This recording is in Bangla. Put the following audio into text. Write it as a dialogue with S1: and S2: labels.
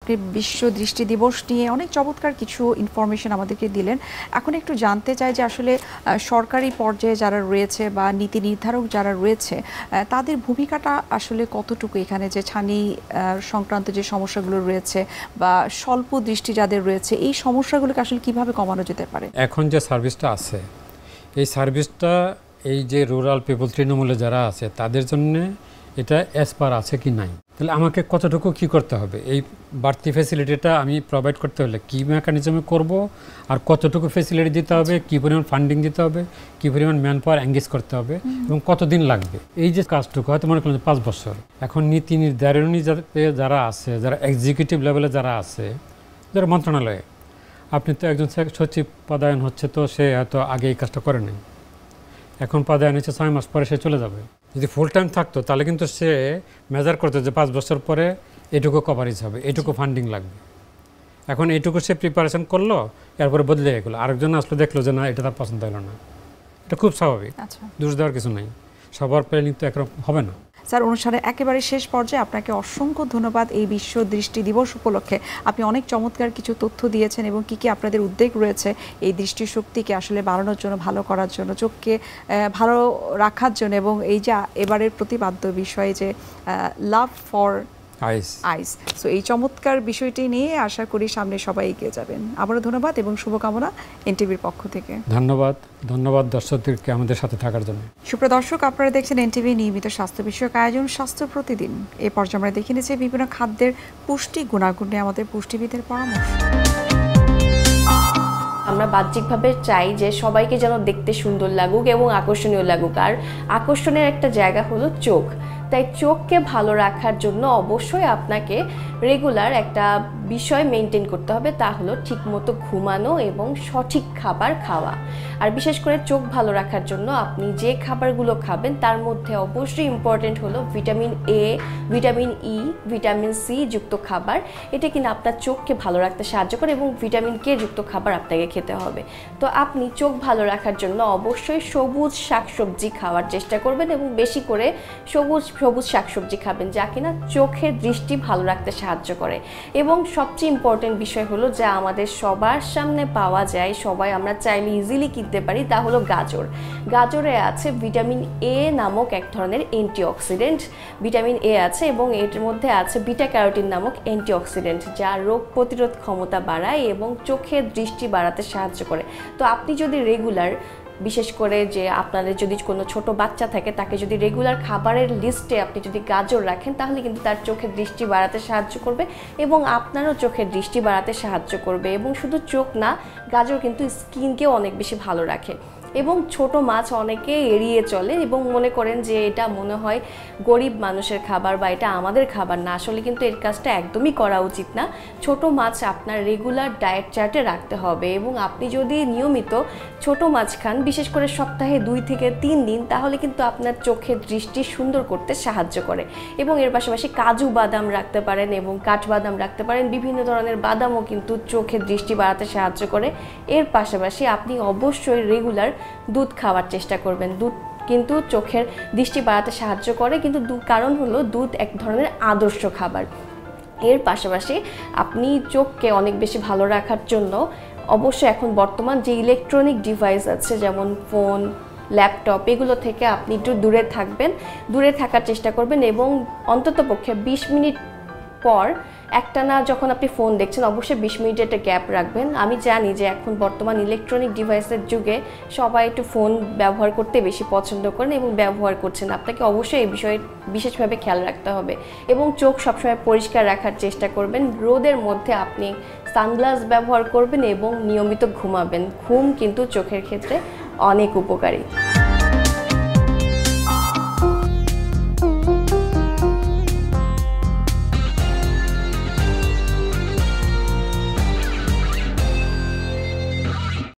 S1: আপনি বিশ্ব দৃষ্টি দিবস নিয়ে অনেক চমৎকার কিছু ইনফরমেশন আমাদেরকে দিলেন। এখন একটু জানতে চাই যে আসলে সরকারি পর্যায়ে যারা রয়েছে বা নীতি নির্ধারক যারা রয়েছে তাদের ভূমিকাটা আসলে কতটুকু এখানে, যে ছানি সংক্রান্ত যে সমস্যাগুলো রয়েছে বা স্বল্প দৃষ্টি যাদের রয়েছে, এই সমস্যাগুলোকে আসলে কিভাবে কমানো যেতে পারে?
S2: এখন যে সার্ভিসটা আছে, এই সার্ভিসটা এই যে রুরাল পিপল তৃণমূলে যারা আছে তাদের জন্য এটা অ্যাসপার আছে কি নাই, তাহলে আমাকে কতটুকু কি করতে হবে, এই বাড়তি ফ্যাসিলিটিটা আমি প্রোভাইড করতে হলে কী মেকানিজমে করব, আর কতটুকু ফ্যাসিলিটি দিতে হবে, কী পরিমাণ ফান্ডিং দিতে হবে, কী পরিমাণ ম্যান পাওয়ার এঙ্গেজ করতে হবে এবং কতদিন লাগবে, এই যে কাজটুকু হয়তো মনে করলেন 5 বছর। এখন নীতি নির্ধারণী যারা আছে, যারা এক্সিকিউটিভ লেভেলে যারা আছে, যারা মন্ত্রণালয়ে, আপনি তো একজন সচিব পদায়ন হচ্ছে, তো সে হয়তো আগে এই কাজটা করে নাই, এখন পদায়ন হচ্ছে 6 মাস পরে সে চলে যাবে। যদি ফুল টাইম থাকতো তাহলে কিন্তু সে মেজার করতো যে 5 বছর পরে এটুকু কভারেজ হবে, এটুকু ফান্ডিং লাগবে। এখন এইটুকু সে প্রিপারেশন করলো, এরপরে বদলে গেলো, আরেকজন আসলে দেখলো যে না এটা তার পছন্দ হলো না। এটা খুব স্বাভাবিক, দোষ দেওয়ার কিছু নাই, সবার প্ল্যানিং তো একরকম হবে না।
S1: স্যার, অনুষ্ঠানের একেবারে শেষ পর্যায়ে আপনাকে অসংখ্য ধন্যবাদ। এই বিশ্ব দৃষ্টি দিবস উপলক্ষে আপনি অনেক চমৎকার কিছু তথ্য দিয়েছেন এবং কী কী আপনাদের উদ্যোগ রয়েছে এই দৃষ্টিশক্তিকে আসলে বাড়ানোর জন্য, ভালো করার জন্য, চোখকে ভালো রাখার জন্য, এবং এই যে এবারের প্রতিপাদ্য বিষয় যে লাভ ফর আইস। সো এই চমৎকার বিষয়টি নিয়ে আশা করি সামনে সবাই এগিয়ে যাবেন। আবারও ধন্যবাদ এবং শুভকামনা এনটিভির পক্ষ থেকে।
S2: ধন্যবাদ দর্শকদেরকে আমাদের সাথে থাকার জন্য।
S1: সুপ্রিয় দর্শক, আপনারা দেখছেন এনটিভি নিয়মিত স্বাস্থ্য বিষয়ক আয়োজন স্বাস্থ্য প্রতিদিন। এই পর্যায়ে আমরা দেখে নিয়েছি বিভিন্ন খাদ্যের পুষ্টি গুণাগুণ নিয়ে আমাদের পুষ্টিবিদের পরামর্শ।
S3: আমরা বাহ্যিকভাবে চাই যে সবাইকে যেন দেখতে সুন্দর লাগুক এবং আকর্ষণীয় লাগুক, আর আকর্ষণের একটা জায়গা হলো চোখ। তাই চোখকে ভালো রাখার জন্য অবশ্যই আপনাকে রেগুলার একটা বিষয় মেনটেন করতে হবে, তা হলো ঠিকমতো ঘুমানো এবং সঠিক খাবার খাওয়া। আর বিশেষ করে চোখ ভালো রাখার জন্য আপনি যে খাবারগুলো খাবেন তার মধ্যে অবশ্যই ইম্পর্টেন্ট হলো vitamin A, vitamin E, vitamin C যুক্ত খাবার। এটা কিন্তু আপনার চোখকে ভালো রাখতে সাহায্য করে এবং ভিটামিন কে যুক্ত খাবার আপনাকে খেতে হবে। তো আপনি চোখ ভালো রাখার জন্য অবশ্যই সবুজ শাকসবজি খাওয়ার চেষ্টা করবেন এবং বেশি করে সবুজ শাকসবজি খাবেন, যা কিনা চোখের দৃষ্টি ভালো রাখতে সাহায্য করে। এবং সবচেয়ে ইম্পর্টেন্ট বিষয় হলো যা আমাদের সবার সামনে পাওয়া যায়, সবাই আমরা চাইলে ইজিলি কিনতে পারি, তা হলো গাজর। গাজরে আছে ভিটামিন এ নামক এক ধরনের অ্যান্টিঅক্সিডেন্ট। ভিটামিন এ আছে এবং এর মধ্যে আছে বিটা ক্যারোটিন নামক অ্যান্টিঅক্সিডেন্ট, যা রোগ প্রতিরোধ ক্ষমতা বাড়ায় এবং চোখের দৃষ্টি বাড়াতে সাহায্য করে। তো আপনি যদি রেগুলার, বিশেষ করে যে আপনাদের যদি কোনো ছোট বাচ্চা থাকে, তাকে যদি রেগুলার খাবারের লিস্টে আপনি যদি গাজর রাখেন, তাহলে কিন্তু তার চোখের দৃষ্টি বাড়াতে সাহায্য করবে এবং আপনারও চোখের দৃষ্টি বাড়াতে সাহায্য করবে। এবং শুধু চোখ না, গাজর কিন্তু স্কিনকেও অনেক বেশি ভালো রাখে। এবং ছোট মাছ অনেকে এড়িয়ে চলে এবং মনে করেন যে এটা মনে হয় গরিব মানুষের খাবার বা এটা আমাদের খাবার না। আসলে কিন্তু এর কাজটা একদমই করা উচিত না। ছোট মাছ আপনার রেগুলার ডায়েট চার্টে রাখতে হবে এবং আপনি যদি নিয়মিত ছোট মাছ খান, বিশেষ করে সপ্তাহে 2 থেকে 3 দিন, তাহলে কিন্তু আপনার চোখের দৃষ্টি সুন্দর করতে সাহায্য করে। এবং এর পাশাপাশি কাজু বাদাম রাখতে পারেন এবং কাঠবাদাম রাখতে পারেন। বিভিন্ন ধরনের বাদামও কিন্তু চোখের দৃষ্টি বাড়াতে সাহায্য করে। এর পাশাপাশি আপনি অবশ্যই রেগুলার দুধ খাওয়ার চেষ্টা করবেন। দুধ কিন্তু চোখের দৃষ্টি বাড়াতে সাহায্য করে, কিন্তু কারণ হলো দুধ এক ধরনের আদর্শ খাবার। এর পাশাপাশি আপনি চোখকে অনেক বেশি ভালো রাখার জন্য অবশ্যই এখন বর্তমান যে ইলেকট্রনিক ডিভাইস আছে, যেমন ফোন, ল্যাপটপ, এগুলো থেকে আপনি একটু দূরে থাকবেন, দূরে থাকার চেষ্টা করবেন এবং অন্ততপক্ষে 20 মিনিট পর একটানা যখন আপনি ফোন দেখছেন, অবশ্যই 20 মিনিটের একটা গ্যাপ রাখবেন। আমি জানি যে এখন বর্তমান ইলেকট্রনিক ডিভাইসের যুগে সবাই একটু ফোন ব্যবহার করতে বেশি পছন্দ করেন এবং ব্যবহার করছেন। আপনাকে অবশ্যই এই বিষয়ে বিশেষভাবে খেয়াল রাখতে হবে এবং চোখ সবসময় পরিষ্কার রাখার চেষ্টা করবেন। রোদের মধ্যে আপনি সানগ্লাস ব্যবহার করবেন এবং নিয়মিত ঘুমাবেন। ঘুম কিন্তু চোখের ক্ষেত্রে অনেক উপকারী।